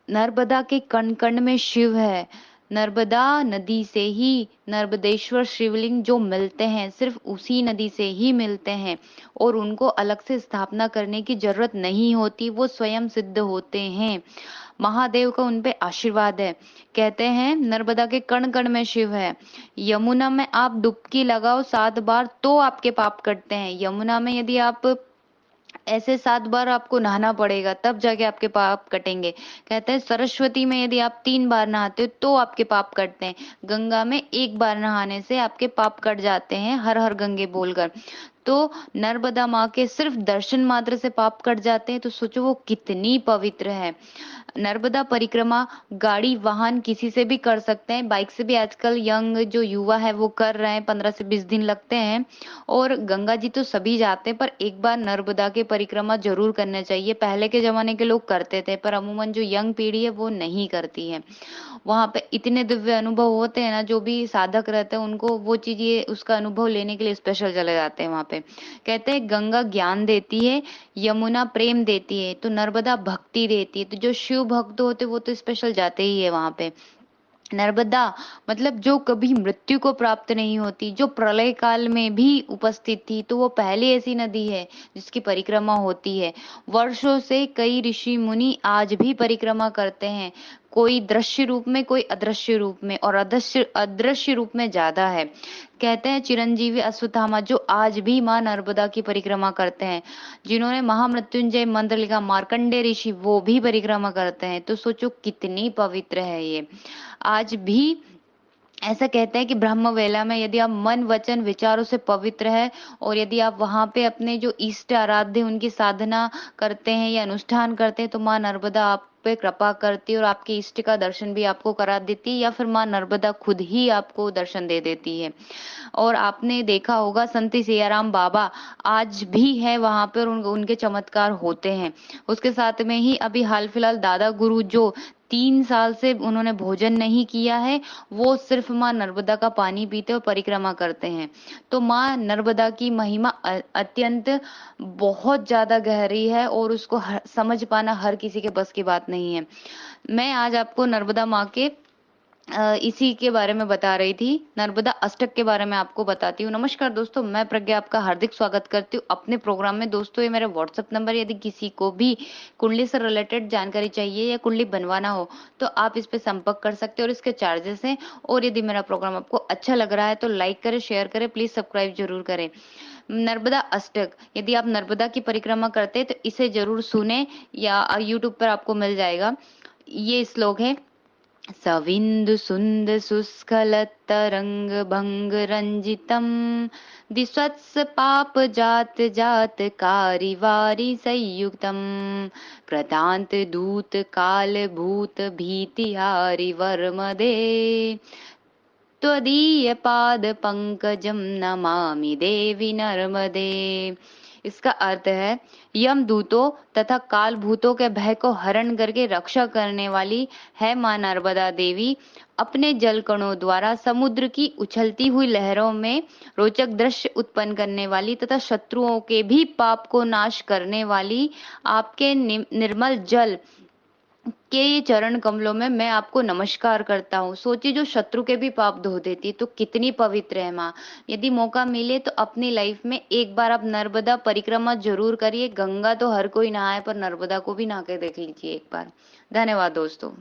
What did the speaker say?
नर्मदा के कण कण में शिव है। नर्मदा नदी से ही नर्मदेश्वर शिवलिंग जो मिलते हैं, सिर्फ उसी नदी से ही मिलते हैं और उनको अलग से स्थापना करने की जरूरत नहीं होती, वो स्वयं सिद्ध होते हैं। महादेव का उन पे आशीर्वाद है। कहते हैं नर्मदा के कण कण में शिव है। यमुना में आप डुबकी लगाओ 7 बार तो आपके पाप कटते हैं। यमुना में यदि आप ऐसे 7 बार आपको नहाना पड़ेगा तब जाके आपके पाप कटेंगे। कहते हैं सरस्वती में यदि आप 3 बार नहाते हो तो आपके पाप कटते हैं। गंगा में 1 बार नहाने से आपके पाप कट जाते हैं, हर हर गंगे बोलकर। तो नर्मदा माँ के सिर्फ दर्शन मात्र से पाप कट जाते हैं, तो सोचो वो कितनी पवित्र है। नर्मदा परिक्रमा गाड़ी वाहन किसी से भी कर सकते हैं, बाइक से भी आजकल यंग जो युवा है वो कर रहे हैं, 15 से 20 दिन लगते हैं। और गंगा जी तो सभी जाते हैं, पर एक बार नर्मदा के परिक्रमा जरूर करना चाहिए। पहले के जमाने के लोग करते थे, पर अमूमन जो यंग पीढ़ी है वो नहीं करती है। वहां पे इतने दिव्य अनुभव होते हैं ना, जो भी साधक रहते हैं उनको वो चीज, ये उसका अनुभव लेने के लिए स्पेशल चले जाते हैं वहां पे। कहते हैं गंगा ज्ञान देती है, यमुना प्रेम देती है, तो नर्मदा भक्ति देती है। तो जो शिव भक्त होते हैं वो तो स्पेशल जाते ही है वहां पे। नर्मदा मतलब जो कभी मृत्यु को प्राप्त नहीं होती, जो प्रलय काल में भी उपस्थित थी, तो वो पहली ऐसी नदी है जिसकी परिक्रमा होती है। वर्षों से कई ऋषि मुनि आज भी परिक्रमा करते हैं, कोई दृश्य रूप में, कोई अदृश्य रूप में, और अदृश्य अदृश्य रूप में ज्यादा है। कहते हैं चिरंजीवी अश्वत्थामा जो आज भी माँ नर्मदा की परिक्रमा करते हैं। जिन्होंने महामृत्युंजय मंत्र लिखा मार्कंडेय ऋषि, वो भी परिक्रमा करते हैं। तो सोचो कितनी पवित्र है ये। आज भी ऐसा कहते हैं कि ब्रह्म वेला में यदि आप मन वचन विचारों से पवित्र है, और यदि आप वहां पे अपने जो इष्ट आराध्य उनकी साधना करते हैं या अनुष्ठान करते हैं, तो माँ नर्मदा आप पे कृपा करती है और आपके इष्ट का दर्शन भी आपको करा देती है, या फिर माँ नर्मदा खुद ही आपको दर्शन दे देती है। और आपने देखा होगा संत सियाराम बाबा आज भी है वहां पर, उनके चमत्कार होते हैं। उसके साथ में ही अभी हाल फिलहाल दादा गुरु जो 3 साल से उन्होंने भोजन नहीं किया है, वो सिर्फ माँ नर्मदा का पानी पीते और परिक्रमा करते हैं। तो माँ नर्मदा की महिमा अत्यंत बहुत ज्यादा गहरी है, और उसको समझ पाना हर किसी के बस की बात नहीं है। मैं आज आपको नर्मदा माँ के इसी के बारे में बता रही थी, नर्मदा अष्टक के बारे में आपको बताती हूँ। नमस्कार दोस्तों, मैं प्रज्ञा आपका हार्दिक स्वागत करती हूँ अपने प्रोग्राम में। दोस्तों ये मेरा व्हाट्सएप नंबर, यदि किसी को भी कुंडली से रिलेटेड जानकारी चाहिए या कुंडली बनवाना हो तो आप इस पे संपर्क कर सकते हो, और इसके चार्जेस हैं। और यदि मेरा प्रोग्राम आपको अच्छा लग रहा है तो लाइक करें, शेयर करें, प्लीज सब्सक्राइब जरूर करें। नर्मदा अष्टक, यदि आप नर्मदा की परिक्रमा करते हैं तो इसे जरूर सुने, या यूट्यूब पर आपको मिल जाएगा। ये श्लोक है, सविन्दु सुन्द शुष्कलतरंग भंग रंजितम दिस्वत्स पाप जात जात कारिवारी संयुक्तम कृतांत दूत काल भूत भीतिहारि वर्मदे त्वदीय पाद पंकजम नमामि देवी नर्मदे। इसका अर्थ है, यम दूतों तथा काल भूतों के भय को हरण करके रक्षा करने वाली है मां नर्मदा देवी। अपने जल कणों द्वारा समुद्र की उछलती हुई लहरों में रोचक दृश्य उत्पन्न करने वाली तथा शत्रुओं के भी पाप को नाश करने वाली, आपके निर्मल जल के ये चरण कमलों में मैं आपको नमस्कार करता हूँ। सोचिए जो शत्रु के भी पाप धो देती है, तो कितनी पवित्र है माँ। यदि मौका मिले तो अपनी लाइफ में एक बार आप नर्मदा परिक्रमा जरूर करिए। गंगा तो हर कोई नहाए, पर नर्मदा को भी नहा के देख लीजिए एक बार। धन्यवाद दोस्तों।